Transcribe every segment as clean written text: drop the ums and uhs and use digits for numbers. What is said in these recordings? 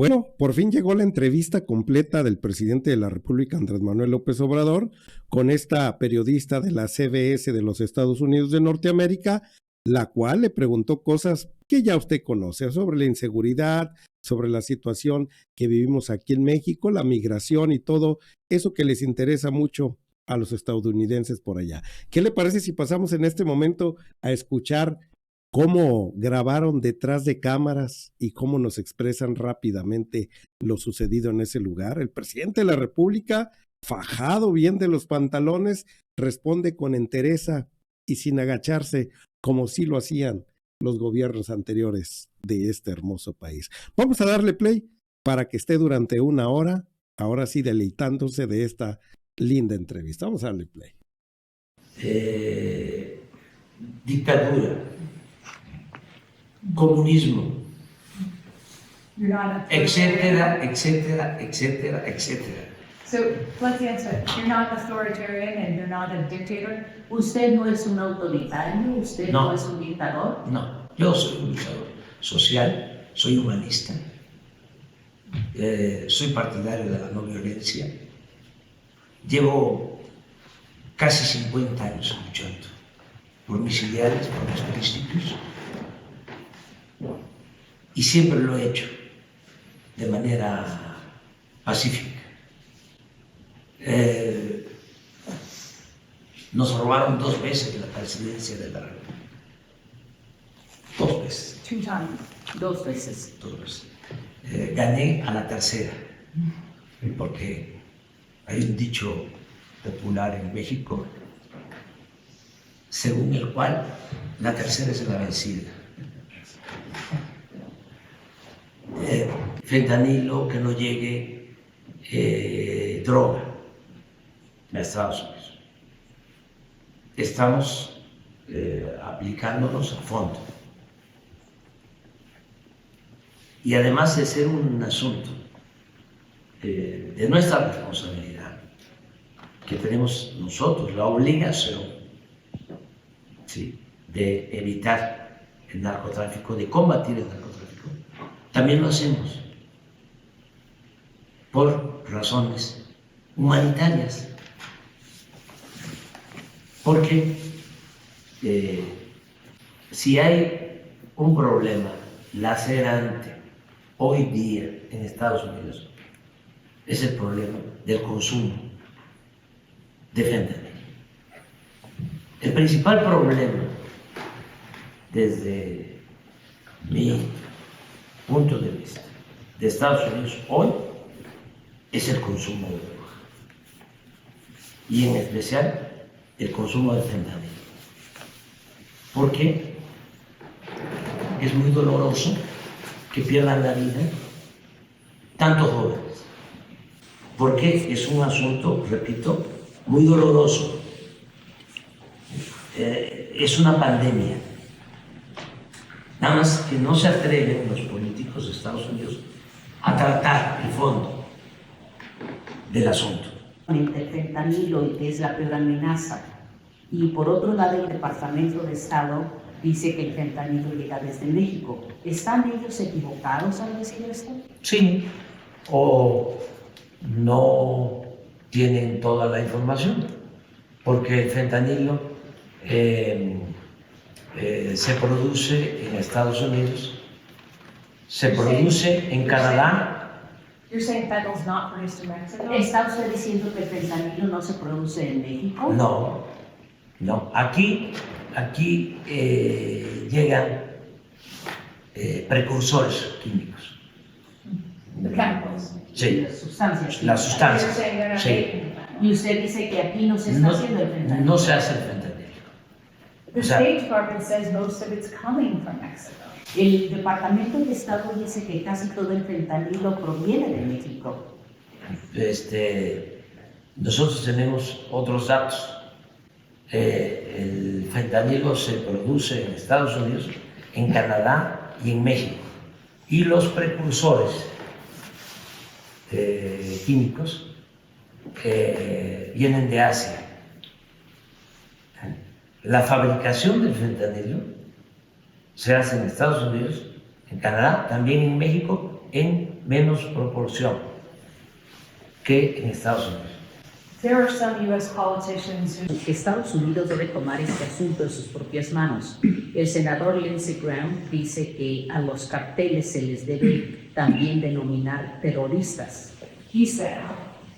Bueno, por fin llegó la entrevista completa del presidente de la República, Andrés Manuel López Obrador, con esta periodista de la CBS de los Estados Unidos de Norteamérica, la cual le preguntó cosas que ya usted conoce, sobre la inseguridad, sobre la situación que vivimos aquí en México, la migración y todo eso que les interesa mucho a los estadounidenses por allá. ¿Qué le parece si pasamos en este momento a escuchar cómo grabaron detrás de cámaras y cómo nos expresan rápidamente lo sucedido en ese lugar? El presidente de la República, fajado bien de los pantalones, responde con entereza y sin agacharse, como sí lo hacían los gobiernos anteriores de este hermoso país. Vamos a darle play para que esté durante una hora, ahora sí deleitándose de esta linda entrevista. Vamos a darle play. Dictadura, comunismo, etcétera, etcétera, etcétera, etcétera. So let's answer. You're not authoritarian and you're not a dictator. Usted no es un autoritario, usted no es un dictador. No, yo soy un luchador social, soy humanista, soy partidario de la no violencia. Llevo casi 50 años luchando por mis ideales, por mis principios, y siempre lo he hecho de manera pacífica. Nos robaron 2 veces la presidencia de la República. 2 veces. 2 times. 2 veces. 2 veces. Gané a la tercera, porque hay un dicho popular en México según el cual la tercera es la vencida. Fentanilo, que no llegue droga a Estados Unidos. Estamos aplicándonos a fondo. Y además de ser un asunto de nuestra responsabilidad, que tenemos nosotros la obligación, ¿sí?, de evitar el narcotráfico, de combatir el narcotráfico, también lo hacemos por razones humanitarias. Porque si hay un problema lacerante hoy día en Estados Unidos, es el problema del consumo de fentanilo. El principal problema, desde mi punto de vista, de Estados Unidos hoy, es el consumo de droga, y en especial el consumo de fentanilo, porque es muy doloroso que pierdan la vida tantos jóvenes, porque es un asunto, repito, muy doloroso. Es una pandemia, nada más que no se atreven los políticos de Estados Unidos a tratar el fondo del asunto. El fentanilo, que es la peor amenaza, y por otro lado el Departamento de Estado dice que el fentanilo llega desde México. ¿Están ellos equivocados al decir esto? Sí, o no tienen toda la información, porque el fentanilo se produce en Estados Unidos, se produce en Canadá. You're saying fentanyl's not produced in Mexico? ¿Está usted diciendo que el fentanilo no se produce en México? No, no. Aquí llegan precursores químicos. The chemicals. Sí, Las sustancias. las You're sustancias. saying they're not Sí. making fentanyl. Y usted dice que aquí no se está haciendo el fentanilo. No se hace el fentanilo. The O sea, State Department says most of it's coming from Mexico. El Departamento de Estado dice que casi todo el fentanilo proviene de México. Nosotros tenemos otros datos. El fentanilo se produce en Estados Unidos, en Canadá y en México. Y los precursores químicos vienen de Asia. La fabricación del fentanilo se hace en Estados Unidos, en Canadá, también en México, en menos proporción que en Estados Unidos. There are some U.S. politicians who Estados Unidos debe tomar este asunto en sus propias manos. El senador Lindsey Graham dice que a los carteles se les debe también denominar terroristas. he said,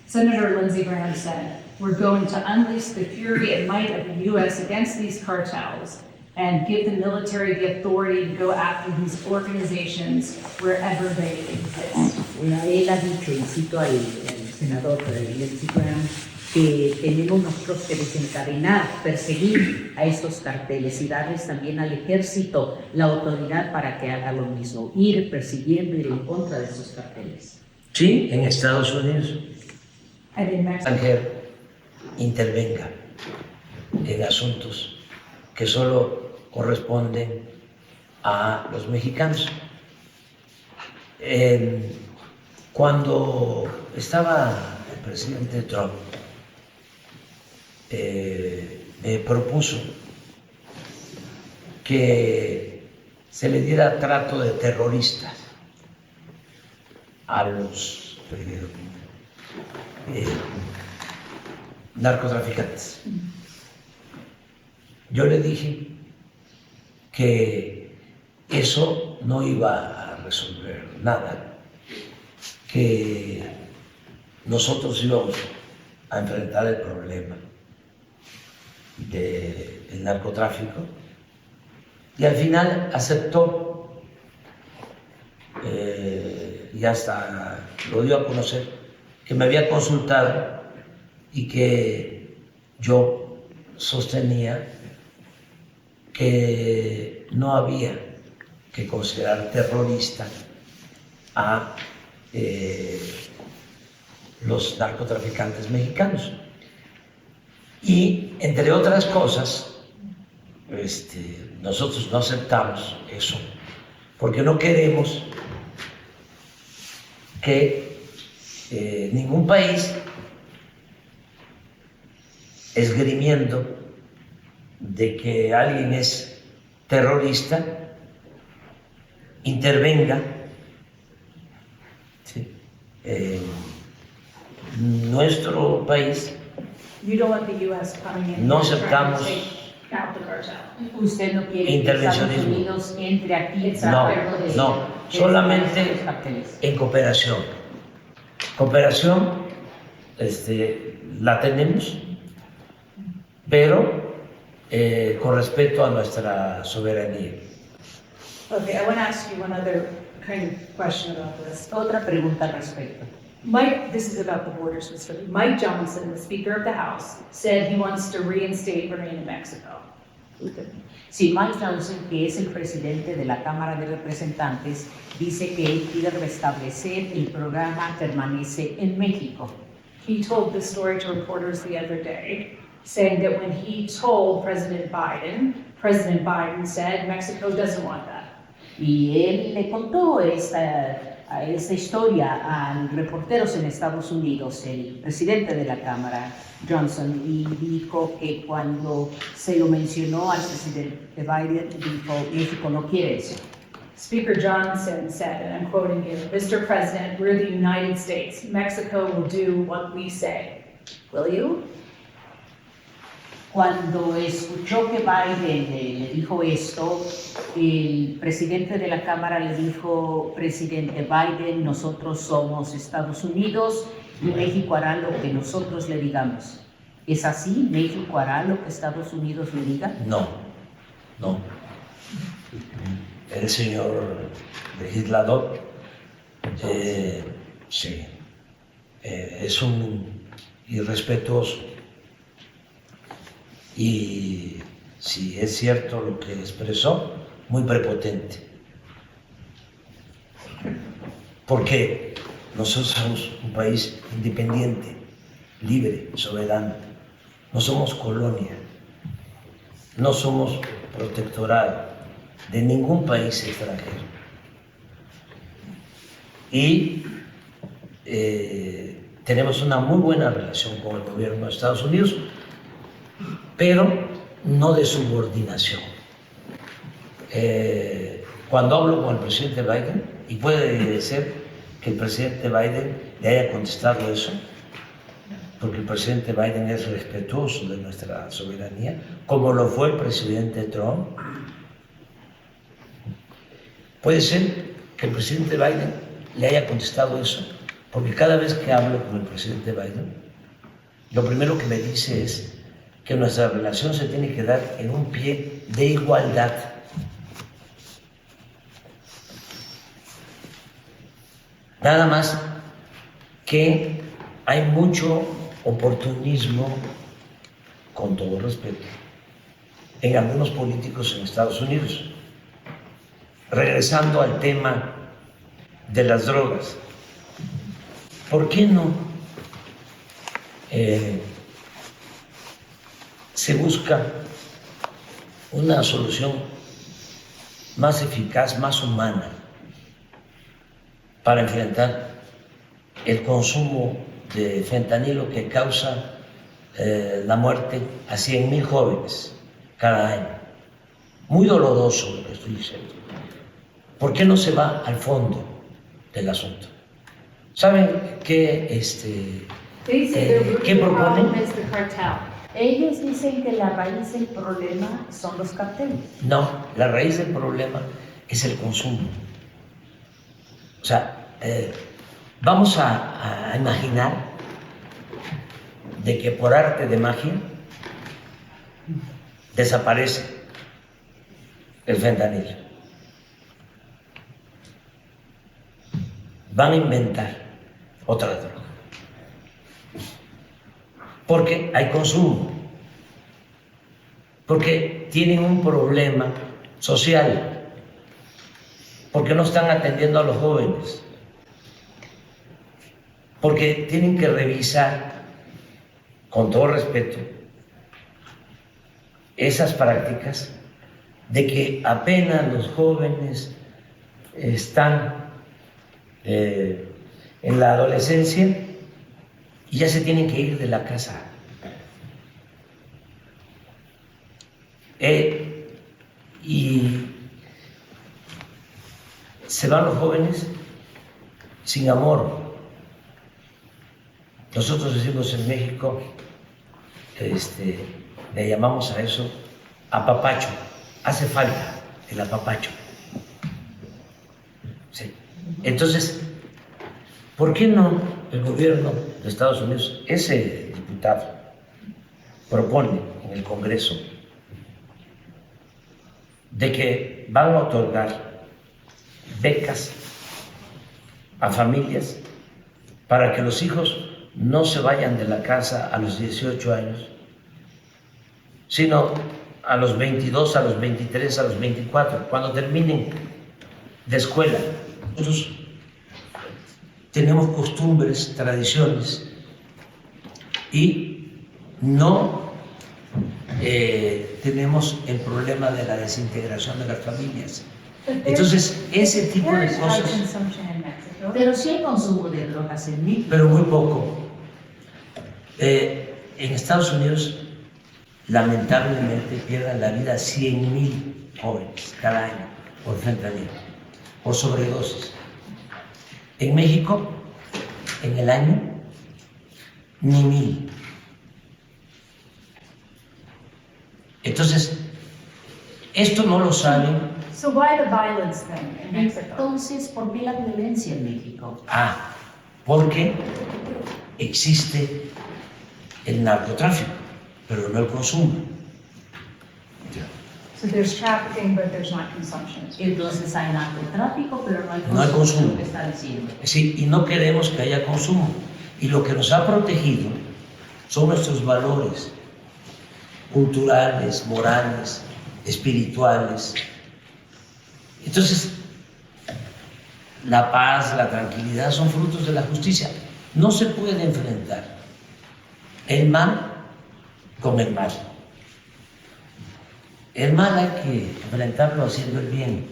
Senator Lindsey Graham said, we're going to unleash the fury and might of the U.S. against these cartels and give the military the authority to go after these organizations wherever they exist. Él ha dicho, y cito al senador Lindsey Graham, que tenemos nosotros que desencadenar, perseguir a estos carteles y darles también al ejército la autoridad para que haga lo mismo, ir persiguiendo, ir en contra de estos carteles. Sí, en Estados Unidos, And in el Mexico, extranjero intervenga en asuntos que solo corresponden a los mexicanos. Cuando estaba el presidente Trump, me propuso que se le diera trato de terroristas a los narcotraficantes. Yo le dije que eso no iba a resolver nada, que nosotros íbamos a enfrentar el problema del narcotráfico, y al final aceptó y hasta lo dio a conocer que me había consultado y que yo sostenía que no había que considerar terrorista a los narcotraficantes mexicanos. Y entre otras cosas, nosotros no aceptamos eso porque no queremos que ningún país, esgrimiendo de que alguien es terrorista, intervenga. ¿Sí? Nuestro país you don't want the U.S. coming in no and trying to aceptamos take out the cartel. Usted no quiere que Estados intervencionismo. Unidos entre aquí en No, solamente en cooperación. Cooperación la tenemos, pero con respeto a nuestra soberanía. Okay, I want to ask you one other kind of question about this. Otra pregunta al respecto. This is about the border specifically. Mike Johnson, the Speaker of the House, said he wants to reinstate Bernie in Mexico. Si Mike Johnson, que es el presidente de la Cámara de Representantes, dice que él quiere restablecer el programa Permanece en México. He told this story to reporters the other day, saying that when he told President Biden said Mexico doesn't want that. Y él le contó esta historia a reporteros en Estados Unidos, el presidente de la Cámara, Johnson, y dijo que cuando se lo mencionó al presidente Biden, dijo, México no quiere eso. Speaker Johnson said, and I'm quoting you, Mr. President, we're the United States. Mexico will do what we say. Will you? Cuando escuchó que Biden le dijo esto, el presidente de la Cámara le dijo, presidente Biden, nosotros somos Estados Unidos y México hará lo que nosotros le digamos. ¿Es así? ¿México hará lo que Estados Unidos le diga? No. El señor legislador sí, es un irrespetuoso. Y si es cierto lo que expresó, muy prepotente. Porque nosotros somos un país independiente, libre, soberano. No somos colonia, no somos protectorado de ningún país extranjero. Y tenemos una muy buena relación con el gobierno de Estados Unidos, pero no de subordinación. Cuando hablo con el presidente Biden, y puede ser que el presidente Biden le haya contestado eso, porque el presidente Biden es respetuoso de nuestra soberanía, como lo fue el presidente Trump. Puede ser que el presidente Biden le haya contestado eso, porque cada vez que hablo con el presidente Biden, lo primero que me dice es que nuestra relación se tiene que dar en un pie de igualdad. Nada más que hay mucho oportunismo, con todo respeto, en algunos políticos en Estados Unidos. Regresando al tema de las drogas, ¿por qué no se busca una solución más eficaz, más humana para enfrentar el consumo de fentanilo que causa la muerte a 100,000 jóvenes cada año? Muy doloroso lo que estoy diciendo. ¿Por qué no se va al fondo del asunto? ¿Saben qué, qué proponen? Ellos dicen que la raíz del problema son los carteles. No, la raíz del problema es el consumo. O sea, vamos a imaginar de que por arte de magia desaparece el fentanilo. Van a inventar otra droga, porque hay consumo, porque tienen un problema social, porque no están atendiendo a los jóvenes, porque tienen que revisar, con todo respeto, esas prácticas de que apenas los jóvenes están en la adolescencia y ya se tienen que ir de la casa. Y se van los jóvenes sin amor. Nosotros decimos en México, le llamamos a eso apapacho. Hace falta el apapacho. Sí. Entonces, ¿por qué no el gobierno de Estados Unidos, ese diputado, propone en el Congreso de que van a otorgar becas a familias para que los hijos no se vayan de la casa a los 18 años, sino a los 22, a los 23, a los 24, cuando terminen de escuela? Nosotros tenemos costumbres, tradiciones y no tenemos el problema de la desintegración de las familias. Entonces, ese tipo de cosas... Pero sí hay consumo de drogas en México. Pero muy poco. En Estados Unidos, lamentablemente, pierden la vida 100,000 jóvenes cada año por fentanilo, por sobredosis. En México, en el año, ni 1,000. Entonces, esto no lo saben. So why the violence then in Mexico? Entonces, ¿por qué la violencia en México? Porque existe el narcotráfico, pero no el consumo. So there's trafficking, but there's not consumption. Entonces hay narcotráfico, pero no hay consumo. No hay consumo. Lo que está diciendo. Sí, y no queremos que haya consumo. Y lo que nos ha protegido son nuestros valores culturales, morales, espirituales. Entonces, la paz, la tranquilidad son frutos de la justicia. No se puede enfrentar el mal con el mal. El mal hay que enfrentarlo haciendo el bien.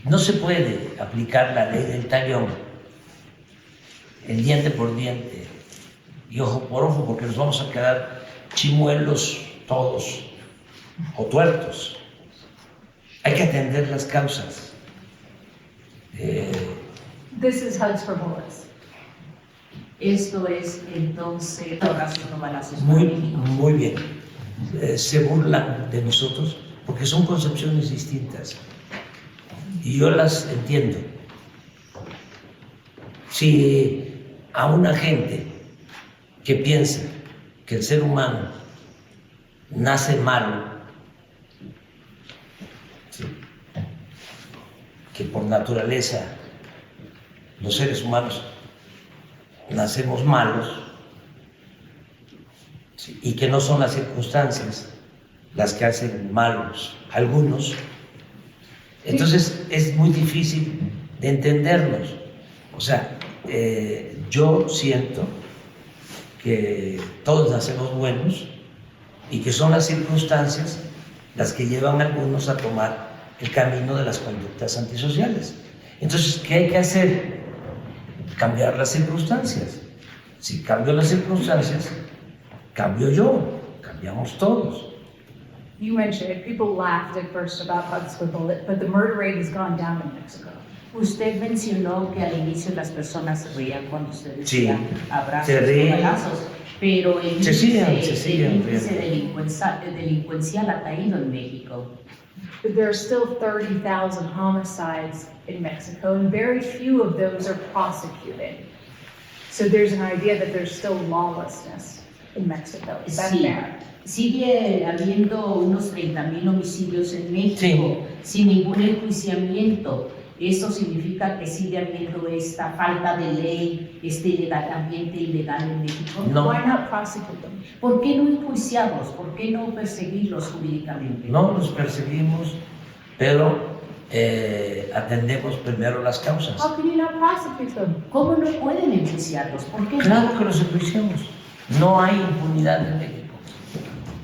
No se puede aplicar la ley del talión, el diente por diente y ojo por ojo, porque nos vamos a quedar chimuelos todos o tuertos. Hay que atender las causas. This is Hugs for Bullets. Esto es entonces abrazos no balazos para Muy, México. muy bien. Se burlan de nosotros porque son concepciones distintas y yo las entiendo. Si a una gente que piensa que el ser humano nace malo, ¿sí?, que por naturaleza los seres humanos nacemos malos, ¿sí?, y que no son las circunstancias las que hacen malos a algunos, entonces es muy difícil de entendernos. O sea, yo siento que todos nacemos buenos y que son las circunstancias las que llevan a algunos a tomar el camino de las conductas antisociales. Entonces, ¿qué hay que hacer? Cambiar las circunstancias. Si cambio las circunstancias, cambio yo, cambiamos todos. You mentioned it, people laughed at first about Hugs for Bullets, but the murder rate has gone down in Mexico. Usted mencionó que al inicio las personas se reían cuando usted Sí, decía abrazos se no ríen. balazos, pero el Se índice, siguen delincuencial ha caído en México. But there are still 30,000 homicides in Mexico, and very few of those are prosecuted. So there's an idea that there's still lawlessness in Mexico. Is that Sí, fair? sigue habiendo unos 30,000 homicidios en México sin ningún enjuiciamiento. Eso significa que sigue habiendo esta falta de ley, este ambiente ilegal en México. No. Why not prosecute them? ¿Por qué no enjuiciarlos? ¿Por qué no perseguirlos jurídicamente? No los perseguimos, pero atendemos primero las causas. How can you not prosecute them? ¿Cómo no pueden enjuiciarlos? ¿Por qué no? Claro que los enjuiciamos. No hay impunidad en México.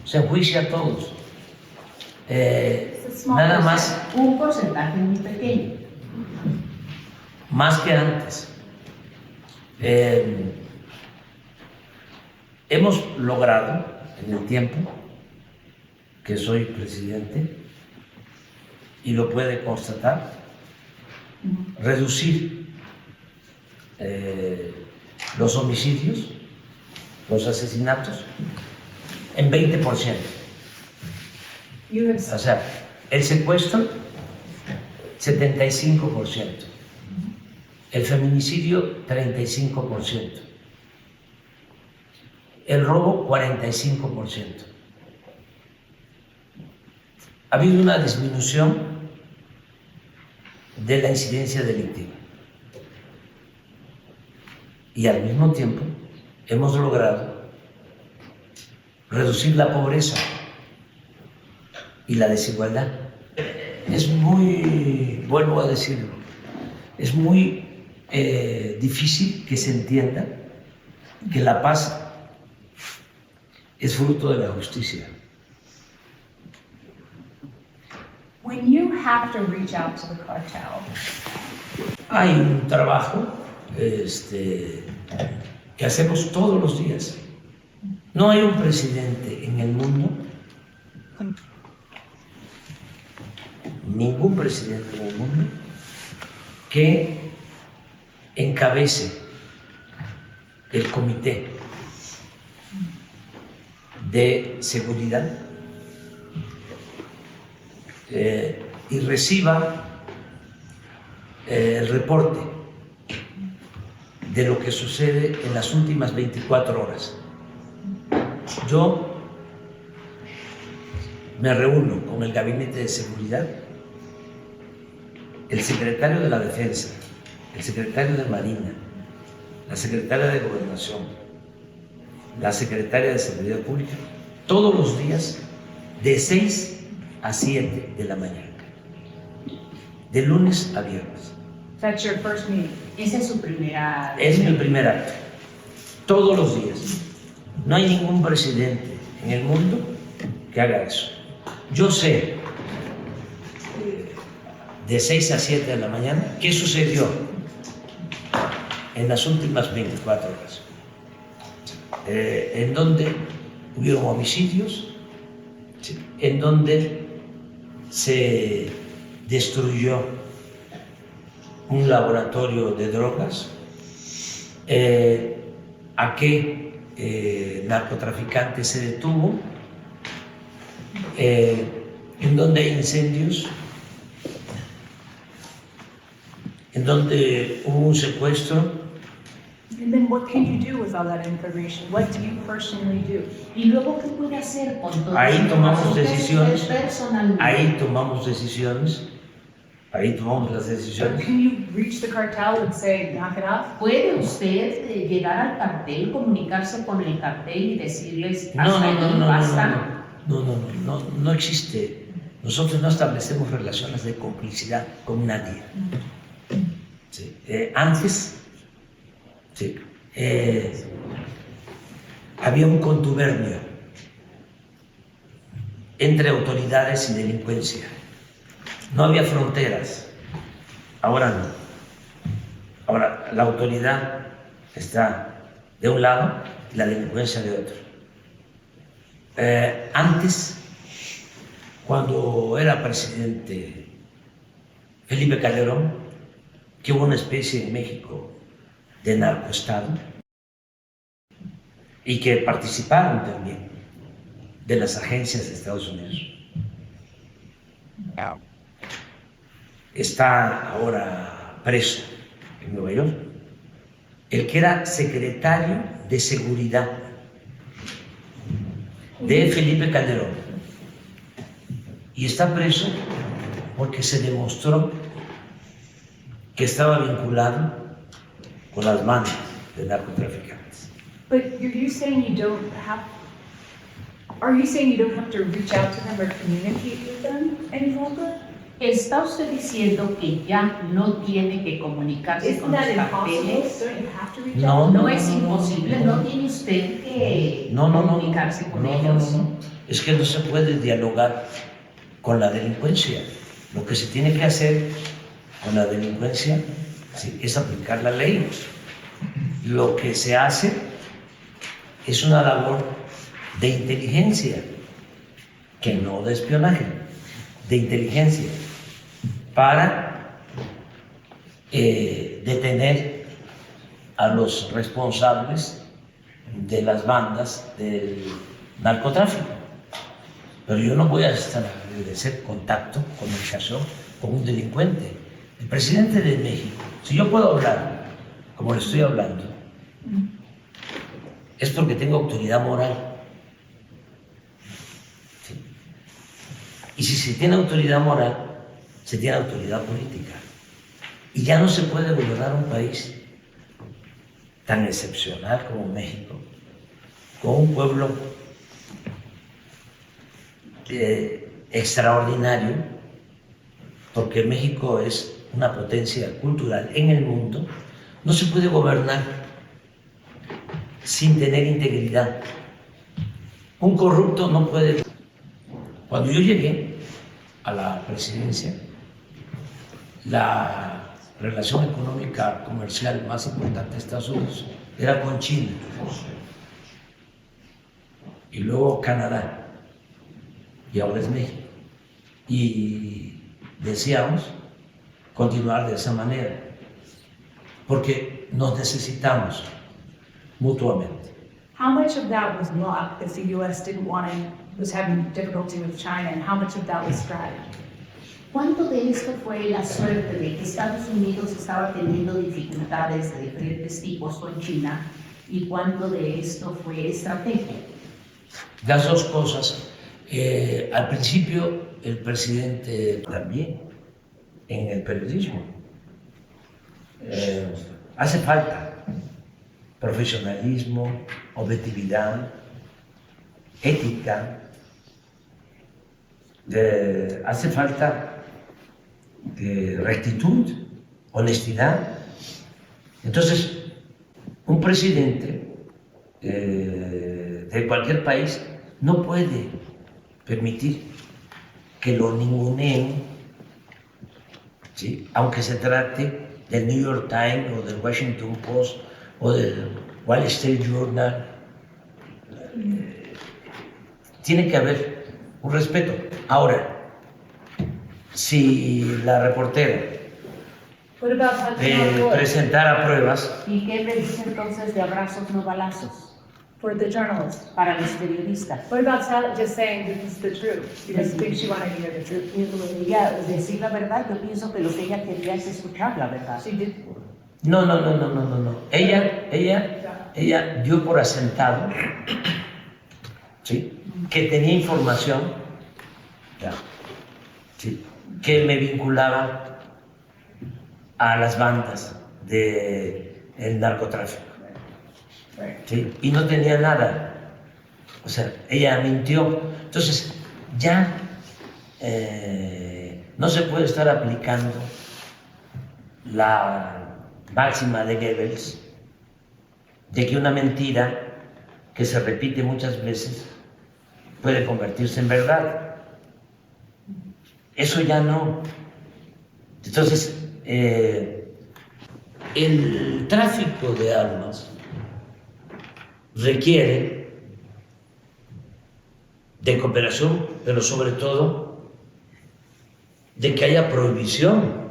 Se enjuicia a todos. It's a small Nada percent. más, Un porcentaje muy pequeño. más que antes. Hemos logrado en el tiempo que soy presidente, y lo puede constatar, reducir los homicidios, los asesinatos, en 20%. You have O sea, el secuestro, 75%. El feminicidio, 35%. El robo, 45%. Ha habido una disminución de la incidencia delictiva. Y al mismo tiempo hemos logrado reducir la pobreza y la desigualdad. Es muy, vuelvo a decirlo, es muy difícil que se entienda que la paz es fruto de la justicia. When you have to reach out to the cartel, Hay un trabajo que hacemos todos los días. No hay un presidente en el mundo, ningún presidente en el mundo, que encabece el comité de seguridad y reciba el reporte de lo que sucede en las últimas 24 horas. Yo me reúno con el Gabinete de Seguridad, el secretario de la Defensa, el secretario de Marina, la secretaria de Gobernación, la secretaria de Seguridad Pública, todos los días de 6 a 7 de la mañana, de lunes a viernes. that's your first meeting. Esa es su primera... Es mi primer acto, todos los días. No hay ningún presidente en el mundo que haga eso. Yo sé de 6 a 7 de la mañana qué sucedió en las últimas 24 horas, en donde hubieron homicidios, en donde se destruyó un laboratorio de drogas, a qué narcotraficante se detuvo, en donde hay incendios, en donde hubo un secuestro. And then what can you do with all that information? What do you personally do? Y luego, ¿qué puede hacer con todo Ahí eso? tomamos Usted decisiones, personalmente. ahí tomamos decisiones, ahí tomamos las So decisiones. can you reach the cartel and say, knock it off? ¿Puede usted llegar al cartel, comunicarse con el cartel y decirles No, hasta no, no, aquí no, basta? no existe. Nosotros no establecemos relaciones de complicidad con nadie. Sí. Antes, sí, había un contubernio entre autoridades y delincuencia. No había fronteras. Ahora no. Ahora la autoridad está de un lado y la delincuencia de otro. Antes, cuando era presidente Felipe Calderón, que hubo una especie en México de narcoestado y que participaron también de las agencias de Estados Unidos. Está ahora preso en Nueva York el que era secretario de Seguridad de Felipe Calderón, y está preso porque se demostró que estaba vinculado con las bandas de narcotraficantes. But you saying you don't have, are you saying you don't have to reach out to them or communicate with them any longer? ¿Está usted diciendo que ya no tiene que comunicarse Isn't con los that impossible? carteles? Don't you have to reach No, out? No es imposible, no tiene usted que comunicarse con ellos. No. Es que no se puede dialogar con la delincuencia. Lo que se tiene que hacer con la delincuencia, sí, es aplicar la ley. Lo que se hace es una labor de inteligencia, que no de espionaje, de inteligencia, para detener a los responsables de las bandas del narcotráfico. Pero yo no voy a establecer contacto, comunicación con un delincuente. El presidente de México, si yo puedo hablar como le estoy hablando, es porque tengo autoridad moral. ¿Sí? Y si se tiene autoridad moral, se tiene autoridad política. Y ya no se puede gobernar un país tan excepcional como México, con un pueblo extraordinario, porque México es una potencia cultural en el mundo. No se puede gobernar sin tener integridad. Un corrupto no puede. Cuando yo llegué a la presidencia, la relación económica comercial más importante de Estados Unidos era con China, y luego Canadá, y ahora es México. Y deseamos continuar de esa manera, porque nos necesitamos mutuamente. How much of that was luck if the U.S. didn't want to, was having difficulty with China, and how much of that was strategy? ¿Cuánto de esto fue la suerte de que Estados Unidos estaba teniendo dificultades de diferentes tipos con China y cuánto de esto fue estrategia? Las dos cosas. Al principio el presidente también en el periodismo. Hace falta profesionalismo, objetividad, ética, hace falta rectitud, honestidad. Entonces, un presidente de cualquier país no puede permitir que lo ninguneen, ¿sí? Aunque se trate del New York Times o del Washington Post o del Wall Street Journal. Tiene que haber un respeto. Ahora, si la reportera What about touching on wood presentara pruebas. ¿Y qué me dice entonces de abrazos no balazos for the journalists? para los periodistas? What about just saying this is the truth? She doesn't think she wanted to hear the truth. Ella, decir la verdad, yo pienso que lo que ella quería es escuchar la verdad. She did. No. Ella dio por asentado, ¿sí?, que tenía información, ¿sí?, que me vinculaba a las bandas del narcotráfico, ¿sí?, y no tenía nada. O sea, ella mintió. Entonces, ya no se puede estar aplicando la máxima de Goebbels de que una mentira que se repite muchas veces puede convertirse en verdad. Eso ya no. Entonces, el tráfico de armas requiere de cooperación, pero sobre todo de que haya prohibición.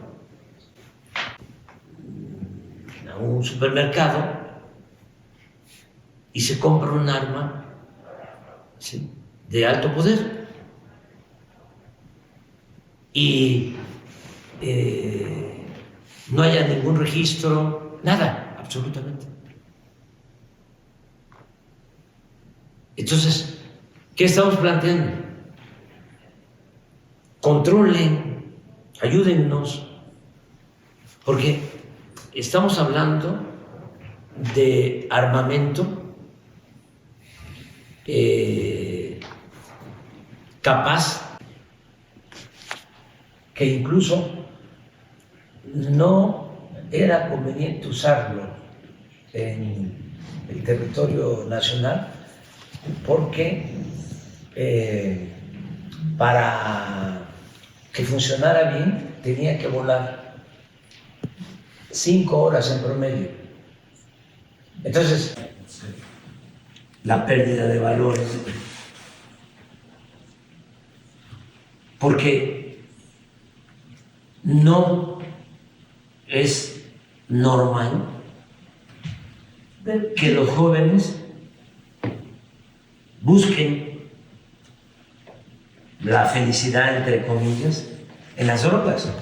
A un supermercado y se compra un arma, ¿sí?, de alto poder y no haya ningún registro, nada, absolutamente. Entonces, ¿qué estamos planteando? Controlen, ayúdennos, porque estamos hablando de armamento capaz que incluso no era conveniente usarlo en el territorio nacional porque para que funcionara bien tenía que volar 5 horas en promedio. Entonces, la pérdida de valores, porque no es normal que los jóvenes busquen la felicidad, entre comillas, en las drogas.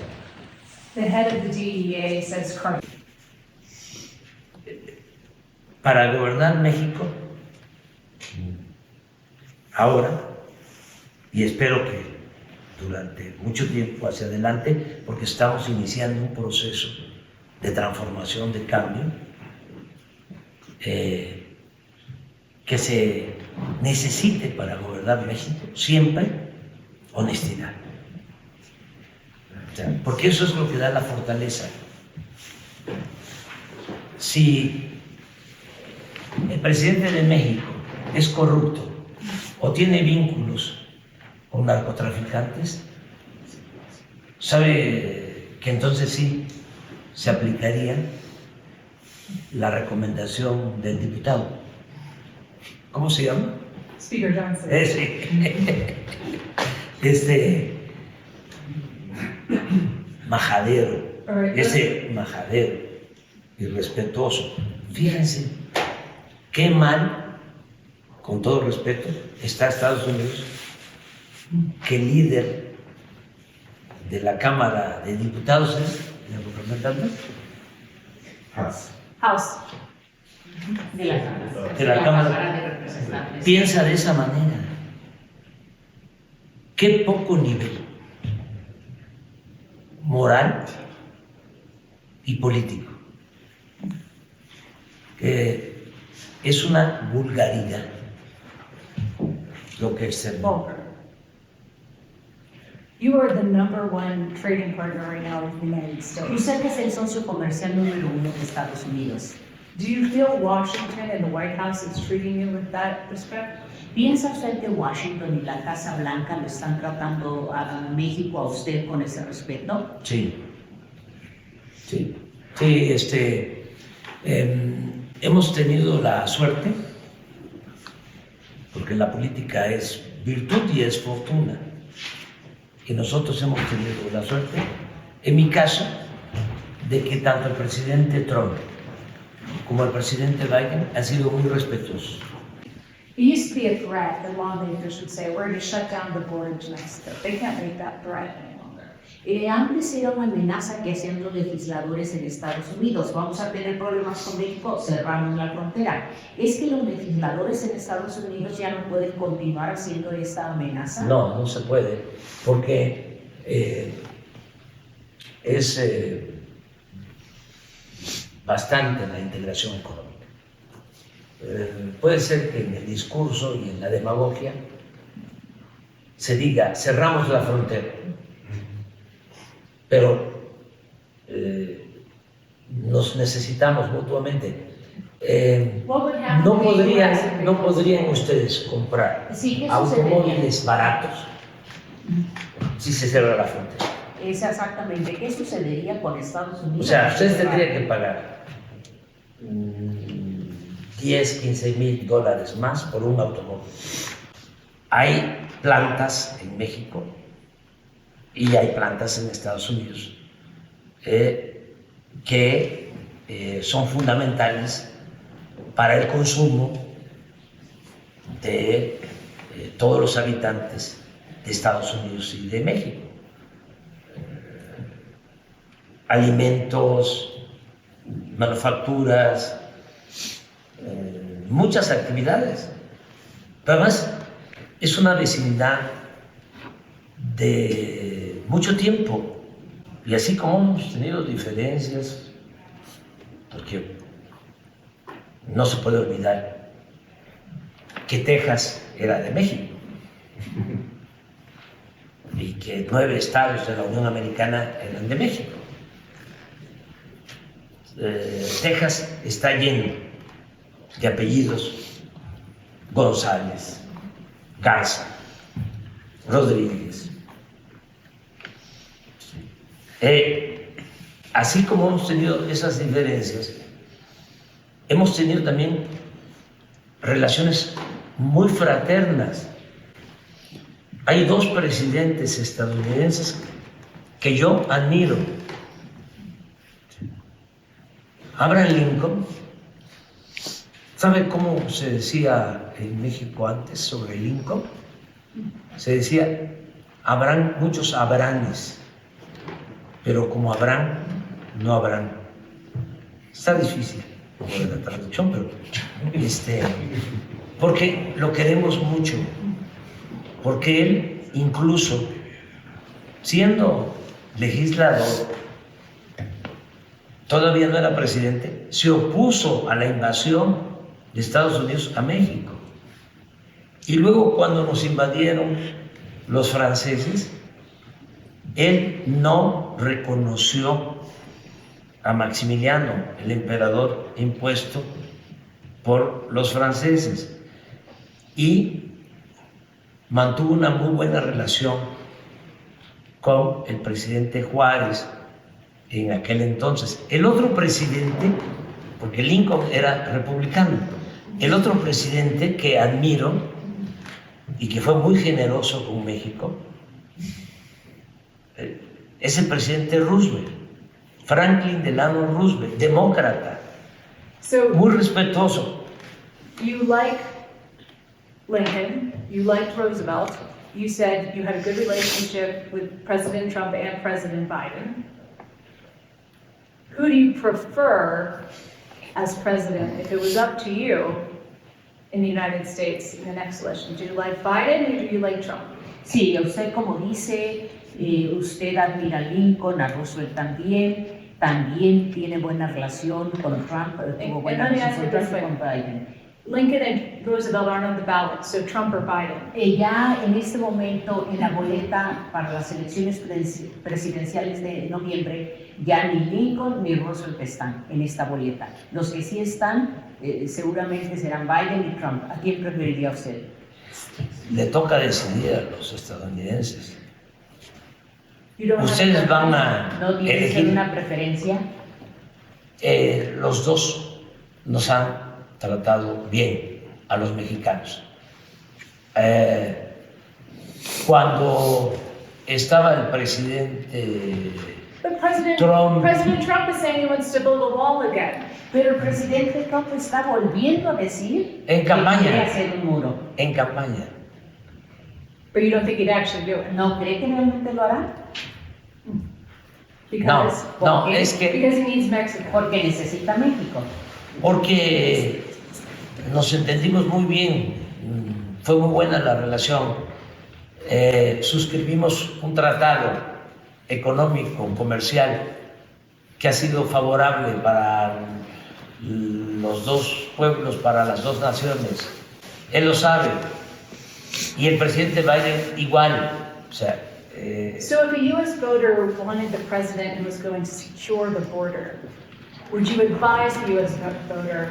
The head of the DEA says Para gobernar México, ahora, y espero que durante mucho tiempo hacia adelante, porque estamos iniciando un proceso de transformación, de cambio, que se necesite para gobernar México siempre honestidad. Porque eso es lo que da la fortaleza. Si el presidente de México es corrupto o tiene vínculos con narcotraficantes, sabe que entonces sí se aplicaría la recomendación del diputado. ¿Cómo se llama? Speaker Johnson. Majadero, majadero irrespetuoso. Fíjense qué mal, con todo respeto, está Estados Unidos, que el líder de la Cámara de Diputados es el representante House. De la Cámara. de la Cámara de Representantes. piensa de esa manera. Qué poco nivel moral y político. Es una vulgaridad lo que externó. Volker. You are the #1 trading partner right now with the United States. Usted es el socio comercial número 1 de Estados Unidos. Do you feel Washington and the White House is treating you with that respect? ¿Piensa usted que Washington y la Casa Blanca lo están tratando a México, a usted, con ese respeto? Sí, hemos tenido la suerte, porque la política es virtud y es fortuna, y nosotros hemos tenido la suerte, en mi caso, de que tanto el presidente Trump como el presidente Biden han sido muy respetuosos. It used to be a threat that lawmakers would say, we're going to shut down the border to Mexico. They can't make that threat any longer. Antes era una amenaza que hacían los legisladores en Estados Unidos. Vamos a tener problemas con México, cerramos la frontera. ¿Es que los legisladores en Estados Unidos ya no pueden continuar haciendo esta amenaza? No, no se puede, porque es bastante la integración económica. Puede ser que en el discurso y en la demagogia se diga, cerramos la frontera, pero nos necesitamos mutuamente. No podrían ustedes comprar Sí, ¿qué automóviles baratos si se cierra la frontera. Es exactamente. ¿Qué sucedería con Estados Unidos? O sea, ustedes tendrían que pagar 10, 15 mil dólares más por un automóvil. Hay plantas en México y hay plantas en Estados Unidos que son fundamentales para el consumo de todos los habitantes de Estados Unidos y de México. Alimentos, manufacturas, muchas actividades. Pero además es una vecindad de mucho tiempo. Y así como hemos tenido diferencias, porque no se puede olvidar que Texas era de México y que 9 estados de la Unión Americana eran de México. Texas está lleno de apellidos González, Garza, Rodríguez. Así como hemos tenido esas diferencias, hemos tenido también relaciones muy fraternas. Hay 2 presidentes estadounidenses que yo admiro. Abraham Lincoln, ¿sabe cómo se decía en México antes sobre Lincoln? Se decía, habrán muchos Abrahames, pero como Abraham, no habrán. Está difícil la traducción, pero porque lo queremos mucho, porque él, incluso siendo legislador, todavía no era presidente, se opuso a la invasión de Estados Unidos a México. Y luego cuando nos invadieron los franceses, él no reconoció a Maximiliano, el emperador impuesto por los franceses, y mantuvo una muy buena relación con el presidente Juárez en aquel entonces. El otro presidente, porque Lincoln era republicano, el otro presidente que admiro y que fue muy generoso con México es el presidente Roosevelt, Franklin Delano Roosevelt, demócrata, muy respetuoso. You like Lincoln, you liked Roosevelt, you said you had a good relationship with President Trump and President Biden. Who do you prefer as president if it was up to you in the United States in the next election? Do you like Biden or do you like Trump? Sí, usted como dice, usted admira a Lincoln, a Roosevelt también tiene buena relación con Trump, tuvo buena relación con Biden. Lincoln and Roosevelt aren't on the ballot, so Trump or Biden? Ya en este momento en la boleta para las elecciones presidenciales de noviembre, ya ni Lincoln ni Roosevelt están en esta boleta. Los que sí están seguramente serán Biden y Trump. ¿A quién preferiría usted? Le toca decidir a los estadounidenses. Ustedes van a ¿No tiene que ser una preferencia? Los dos nos han tratado bien a los mexicanos. Cuando estaba el presidente But President Trump. Trump is saying he wants to build a wall again. Pero el presidente Trump está volviendo a decir En que campaña. quiere hacer un muro. En campaña. But you don't think he'd actually do it? ¿No cree que realmente lo hará? Because, No, ¿por qué? es que because he needs Mexico. Porque necesita México. porque nos entendimos muy bien, fue muy buena la relación. Suscribimos un tratado económico, comercial, que ha sido favorable para los dos pueblos, para las dos naciones. Él lo sabe. Y el presidente Biden igual. O sea, So if a U.S. voter wanted the president who was going to secure the border, would you advise the U.S. voter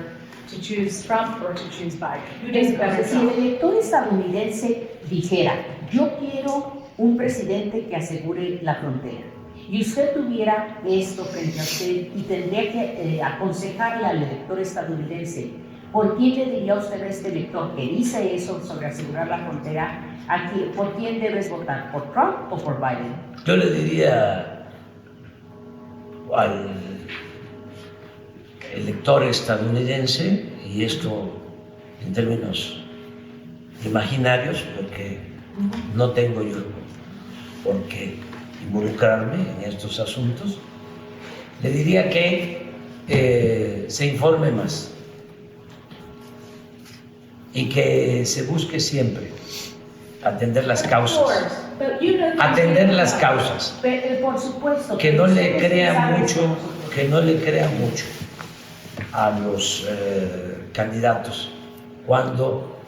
to choose Trump or to choose Biden? Who does better Entonces, si el job? elector estadounidense dijera, yo quiero un presidente que asegure la frontera, y usted tuviera esto frente a usted y tendría que aconsejarle al elector estadounidense, ¿por quién le diría usted a este elector que dice eso sobre asegurar la frontera? ¿Por quién debes votar? ¿Por Trump o por Biden? yo le diría al elector estadounidense, y esto en términos imaginarios, porque no tengo yo por qué involucrarme en estos asuntos, le diría que se informe más y que se busque siempre atender las Of causas. course, but you know. Atender las causas. Por supuesto. Que no le ustedes crea saben mucho, eso. que no le crea mucho a los candidatos cuando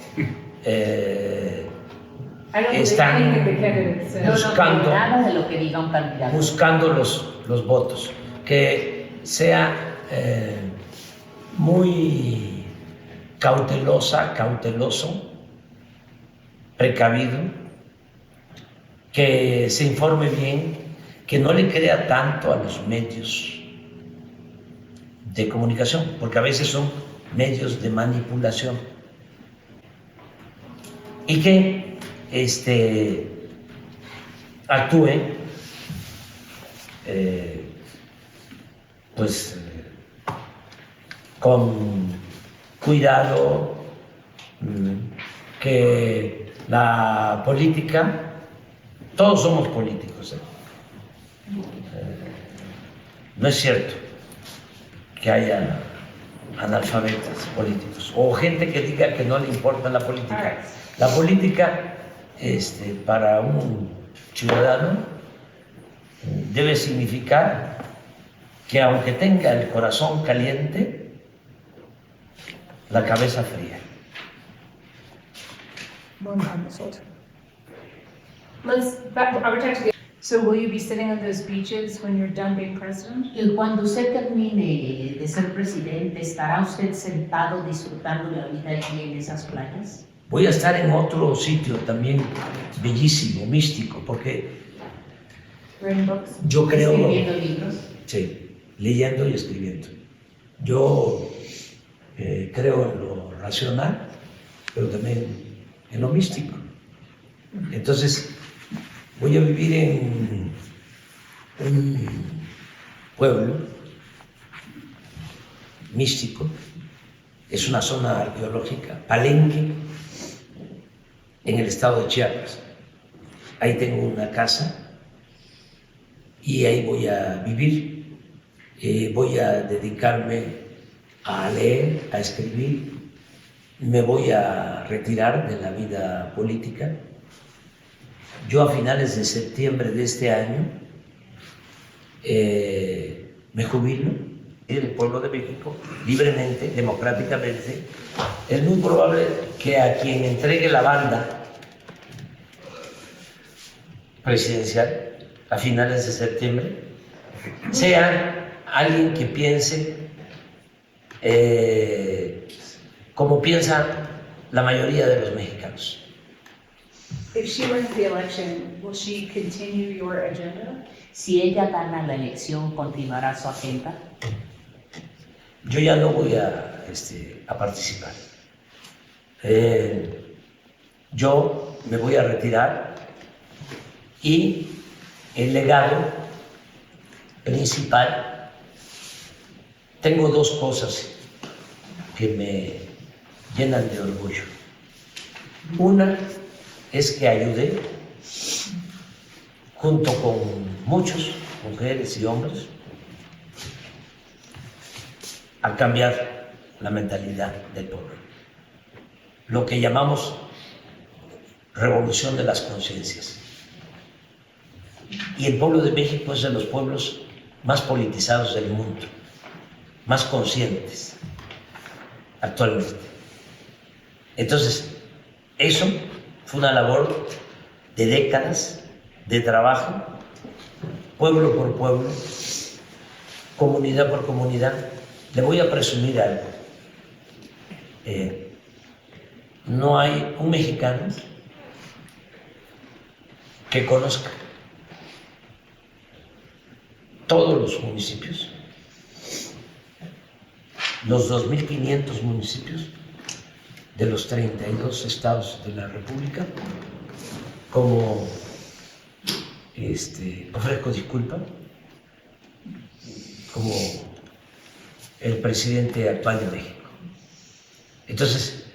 I don't believe están anything the candidate says. Yo no buscando- creo nada de lo que diga un candidato. buscando los votos, que sea muy cauteloso, precavido, que se informe bien, que no le crea tanto a los medios de comunicación, porque a veces son medios de manipulación, y que actúe con cuidado, que la política, todos somos políticos, no es cierto que haya analfabetas políticos o gente que diga que no le importa la política. La política, para un ciudadano, debe significar que aunque tenga el corazón caliente, la cabeza fría. So will you be sitting on those beaches when you're done being president? Y cuando usted termine de ser presidente, ¿estará usted sentado disfrutando de la vida allí en esas playas? Voy a estar en otro sitio también bellísimo, místico, porque Reading books? yo creo, Escribiendo libros. sí, leyendo y escribiendo. Yo creo en lo racional, pero también en lo místico. Entonces, voy a vivir en un pueblo místico, es una zona arqueológica, Palenque, en el estado de Chiapas. Ahí tengo una casa y ahí voy a vivir. Voy a dedicarme a leer, a escribir. Me voy a retirar de la vida política. Yo a finales de septiembre de este año me jubilo del pueblo de México, libremente, democráticamente. Es muy probable que a quien entregue la banda presidencial a finales de septiembre sea alguien que piense como piensa la mayoría de los mexicanos. If she wins the election, will she continue your agenda? Si ella gana la elección, ¿continuará su agenda? Yo ya no voy a participar. Yo me voy a retirar y el legado principal, tengo dos cosas que me llenan de orgullo. Una es que ayudé, junto con muchos, mujeres y hombres, a cambiar la mentalidad del pueblo. Lo que llamamos revolución de las conciencias. Y el pueblo de México es de los pueblos más politizados del mundo, más conscientes actualmente. Entonces, eso fue una labor de décadas de trabajo, pueblo por pueblo, comunidad por comunidad. Le voy a presumir algo. No hay un mexicano que conozca todos los municipios, los 2.500 municipios de los 32 estados de la República, como ofrezco disculpa, como el presidente actual de México. Entonces,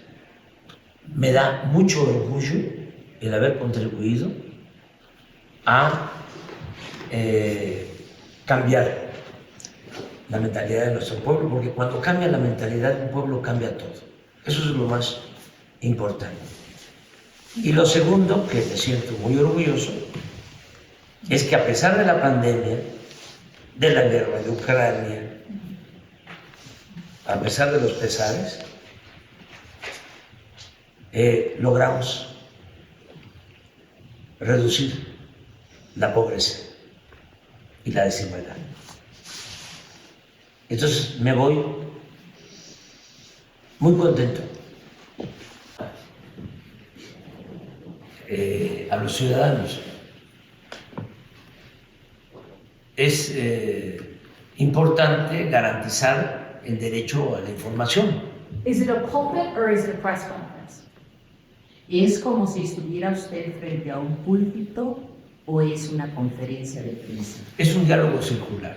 me da mucho orgullo el haber contribuido a cambiar la mentalidad de nuestro pueblo, porque cuando cambia la mentalidad de un pueblo, cambia todo. Eso es lo más importante. Y lo segundo, que me siento muy orgulloso, es que a pesar de la pandemia, de la guerra de Ucrania, a pesar de los pesares, logramos reducir la pobreza y la desigualdad. Entonces me voy muy contento. A los ciudadanos es importante garantizar el derecho a la información. Is it a pulpit or is it a press conference? ¿Es como si estuviera usted frente a un púlpito o es una conferencia de prensa? Es un diálogo circular,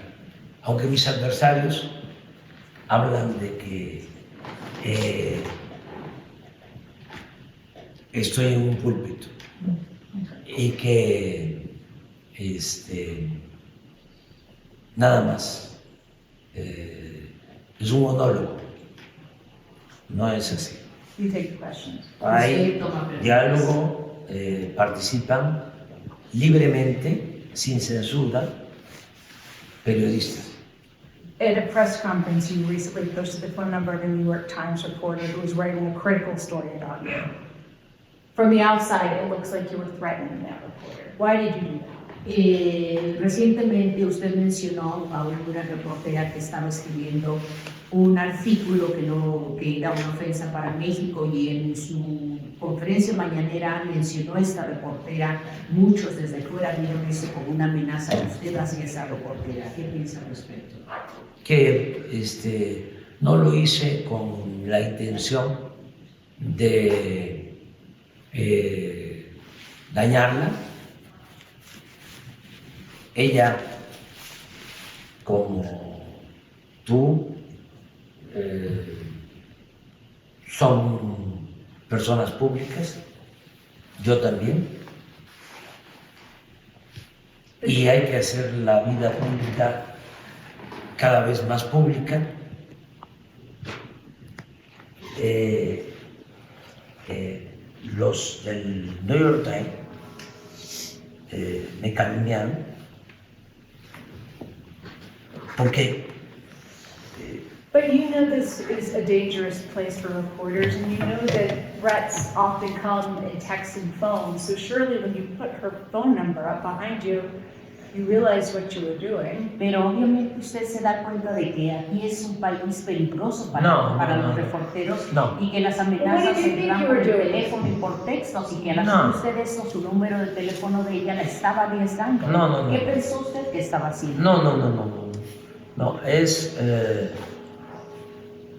aunque mis adversarios hablan de que estoy en un púlpito y que nada más es un monólogo. No es así. You take questions. Hay diálogo, participan libremente, sin censura, periodistas. At a press conference, you recently posted the phone number of a New York Times reporter who was writing a critical story about you. From the outside, it looks like you were threatening that reporter. Why did you do that? Recientemente usted mencionó a una reportera que estaba escribiendo un artículo que era una ofensa para México, y en su conferencia mañanera mencionó a esta reportera. Muchos desde fuera vieron eso como una amenaza que usted hacía a esa reportera. ¿Qué piensa al respecto? Que no lo hice con la intención de dañarla. Ella, como tú, son personas públicas, yo también, y hay que hacer la vida pública cada vez más pública. Los del New York Times me calumniaron porque But you know this is a dangerous place for reporters, and you know that threats often come in text and phone. So surely when you put her phone number up behind you, you realize what you were doing. Pero obviamente usted se da cuenta de que aquí es un país peligroso para los reporteros, y que las amenazas se dan por el teléfono y por textos, y que al hacer usted eso, su número de teléfono de ella la estaba arriesgando. ¿Qué pensó usted que estaba haciendo? No, es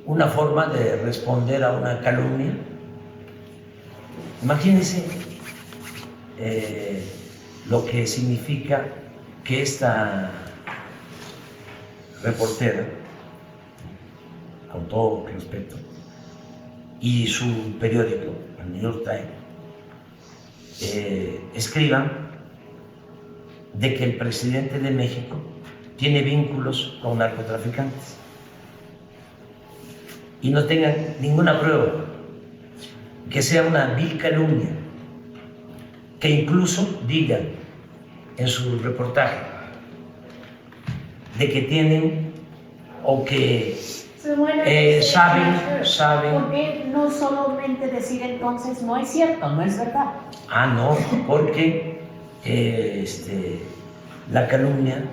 una forma de responder a una calumnia. Imagínense lo que significa que esta reportera, con todo respeto, y su periódico, el New York Times, escriban de que el presidente de México tiene vínculos con narcotraficantes y no tengan ninguna prueba, que sea una vil calumnia, que incluso digan en su reportaje de que tienen o que saben. ¿Por qué no solamente decir entonces no es cierto, no es verdad? Ah, no, porque la calumnia,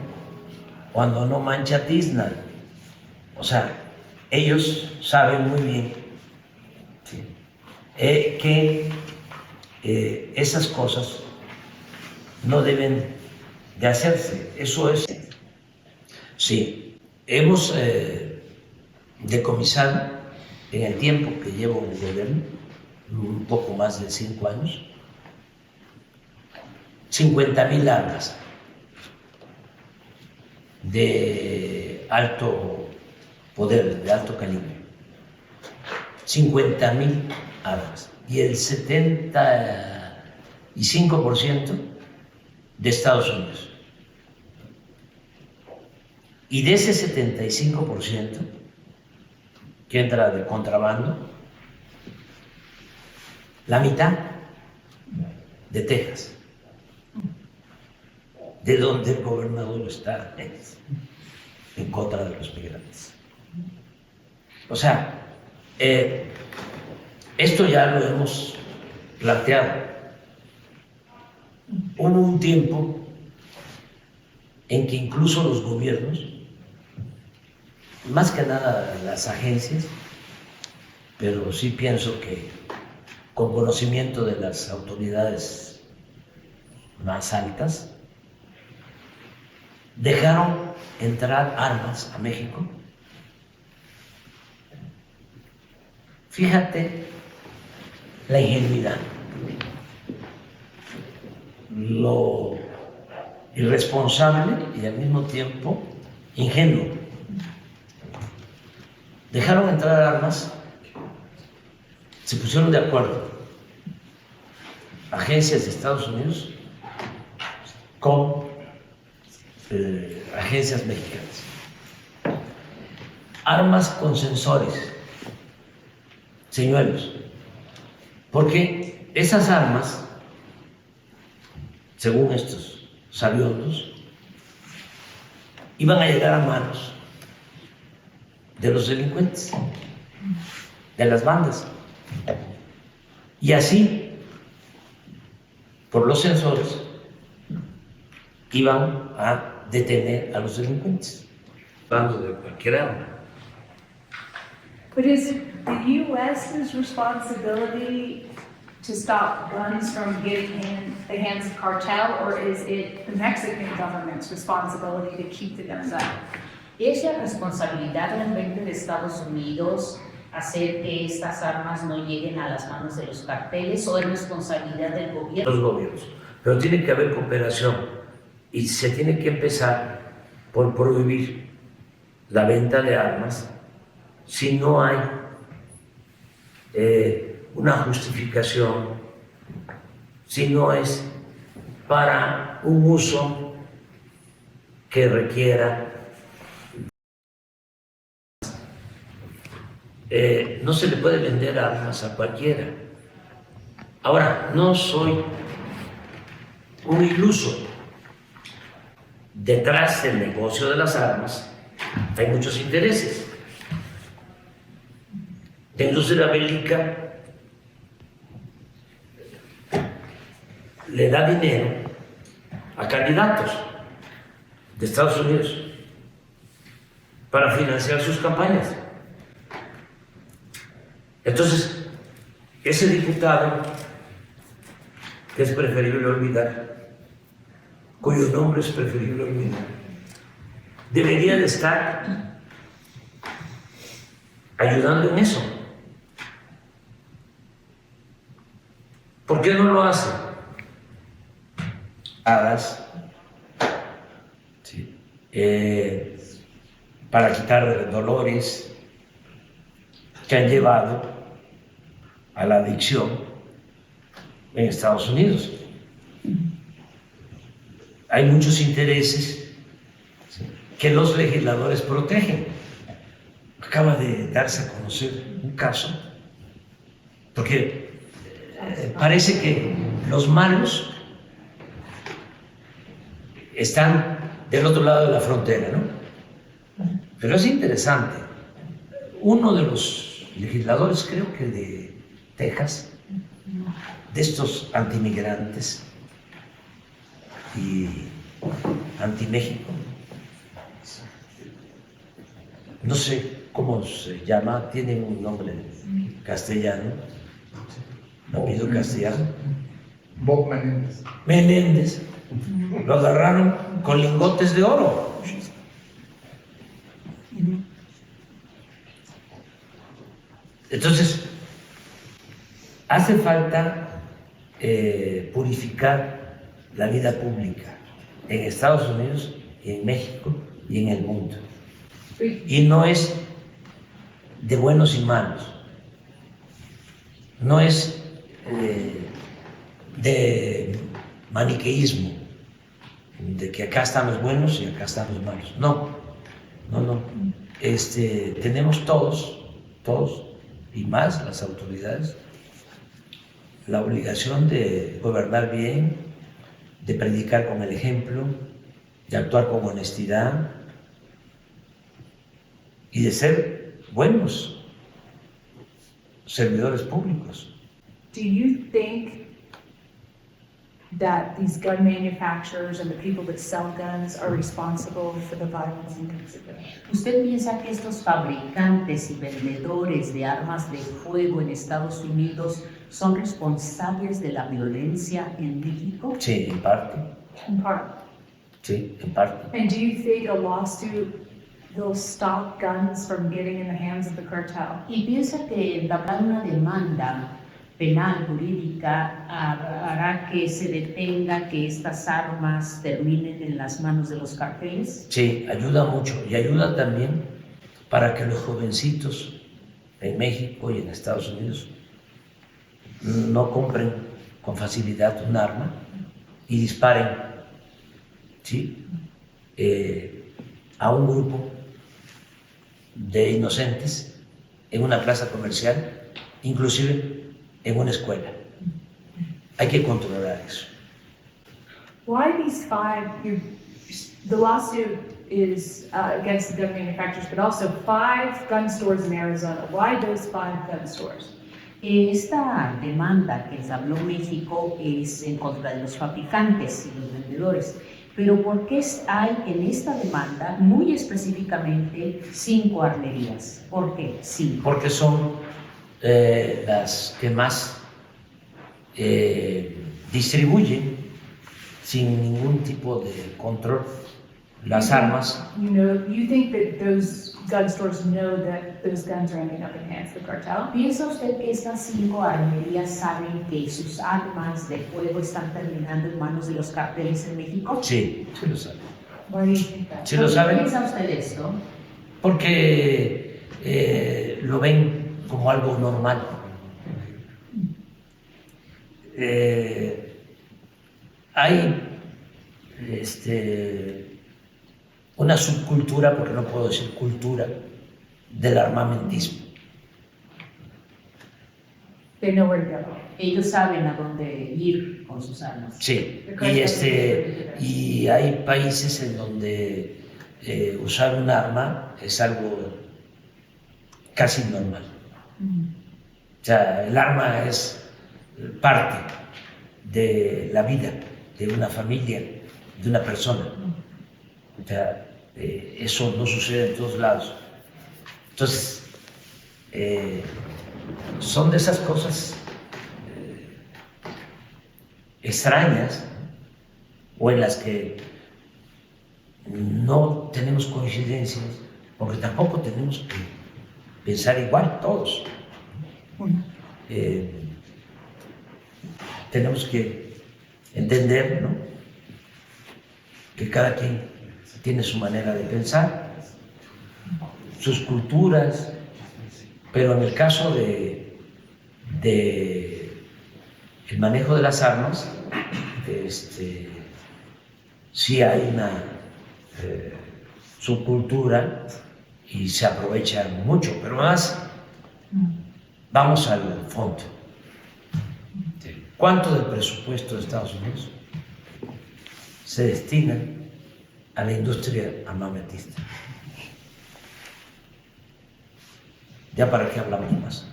cuando no mancha tizna, o sea, ellos saben muy bien, ¿sí?, que esas cosas no deben de hacerse. Eso es. Sí, hemos decomisado en el tiempo que llevo en el gobierno, un poco más de 5 años, 50,000 armas de alto poder, de alto calibre. 50,000 armas. Y el 75% de Estados Unidos. Y de ese 75% que entra de contrabando, la mitad de Texas, de donde el gobernador está en contra de los migrantes. O sea, esto ya lo hemos planteado. Hubo un tiempo en que incluso los gobiernos, más que nada las agencias, pero sí pienso que con conocimiento de las autoridades más altas, dejaron entrar armas a México. Fíjate la ingenuidad, lo irresponsable y al mismo tiempo ingenuo. Dejaron entrar armas, se pusieron de acuerdo agencias de Estados Unidos con agencias mexicanas. Armas con sensores, señuelos, porque esas armas, según estos sabiondos, iban a llegar a manos de los delincuentes, de las bandas, y así, por los sensores, iban a detener a los delincuentes, hablando de cualquier arma. But is it the U.S.'s responsibility to stop guns from getting in the hands of cartel, or is it the Mexican government's responsibility to keep the guns out? ¿Es la responsabilidad realmente de Estados Unidos hacer que estas armas no lleguen a las manos de los carteles o es responsabilidad del gobierno? Los gobiernos, pero tiene que haber cooperación y se tiene que empezar por prohibir la venta de armas si no hay una justificación, si no es para un uso que requiera. No se le puede vender armas a cualquiera. Ahora, no soy un iluso. Detrás del negocio de las armas hay muchos intereses. La industria bélica le da dinero a candidatos de Estados Unidos para financiar sus campañas. Entonces, ese diputado, que es preferible olvidar, cuyo nombre es preferible olvidar, debería de estar ayudando en eso. ¿Por qué no lo hace? Hadas, sí, para quitar dolores que han llevado a la adicción en Estados Unidos. Hay muchos intereses que los legisladores protegen. Acaba de darse a conocer un caso, porque parece que los malos están del otro lado de la frontera, ¿no? Pero es interesante. Uno de los legisladores, creo que de Texas, de estos antimigrantes y anti-México, no sé cómo se llama, tiene un nombre castellano, apellido castellano. Bob Menéndez. Menéndez, lo agarraron con lingotes de oro. Entonces, hace falta purificar la vida pública en Estados Unidos, y en México y en el mundo. Y no es de buenos y malos, no es de maniqueísmo, de que acá están los buenos y acá están los malos. No, no, no. Tenemos todos, y más las autoridades, la obligación de gobernar bien, de predicar con el ejemplo, de actuar con honestidad y de ser buenos servidores públicos. Do you think that these gun manufacturers and the people that sell guns are responsible for the violence in Mexico? ¿Usted piensa que estos fabricantes y vendedores de armas de fuego en Estados Unidos son responsables de la violencia en México? Sí, en parte. In part. Sí, en parte. And do you think a lawsuit will stop guns from getting in the hands of the cartel? ¿Y piensa que entablar una demanda penal, jurídica, hará que se detenga que estas armas terminen en las manos de los carteles? Sí, ayuda mucho y ayuda también para que los jovencitos en México y en Estados Unidos no compren con facilidad un arma y disparen, ¿sí? A un grupo de inocentes en una plaza comercial, inclusive en una escuela. Hay que controlar eso. Why these five, the lawsuit is against the gun manufacturers, but also 5 gun stores in Arizona. Why those 5 gun stores? Esta demanda que habló México es en contra de los fabricantes y los vendedores. Pero ¿por qué hay en esta demanda muy específicamente 5 armerías? ¿Por qué 5? Porque son las que más distribuyen sin ningún tipo de control las armas. You think that those gun stores know that those guns are ending up in the hands of the cartel? ¿Piensa usted que estas 5 armerías saben que sus armas de fuego están terminando en manos de los carteles en México? Sí, sí lo saben. Why do you think that? Sí lo saben ¿Piensa usted esto? porque lo ven como algo normal. Hay una subcultura, porque no puedo decir cultura, del armamentismo. They know where to go. Ellos saben a dónde ir con sus armas. Sí, y hay países en donde usar un arma es algo casi normal. O sea, el arma es parte de la vida de una familia, de una persona. O sea, eso no sucede en todos lados. Entonces, son de esas cosas extrañas o en las que no tenemos coincidencias, porque tampoco tenemos que pensar igual todos. Tenemos que entender, ¿no?, que cada quien tiene su manera de pensar sus culturas, pero en el caso de el manejo de las armas, sí hay una subcultura y se aprovecha mucho, pero más vamos al fondo. ¿Cuánto del presupuesto de Estados Unidos se destina a la industria armamentista? ¿Ya para qué hablamos más?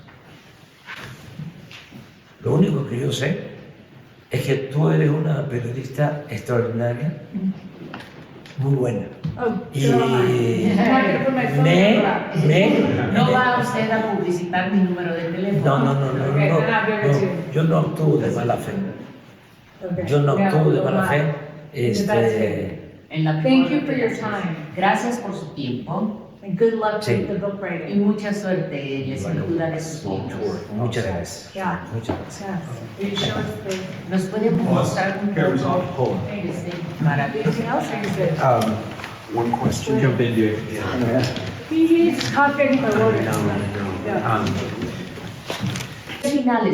Lo único que yo sé es que tú eres una periodista extraordinaria, muy buena. Y No va usted a publicitar mi número de teléfono. No, yo no actúo de mala fe. Yo no actúo de mala fe. En la Thank you for your time, Gracias por su tiempo and good luck Sí. with the book y writing. mucha suerte en la escritura de sus libros. Muchas gracias. Yeah. Muchas gracias. Are you sure it's the- ¿Nos puede mostrar un poco para anything else, or is it? One question. Jump into it. He's confident in the voters. Yeah. finales?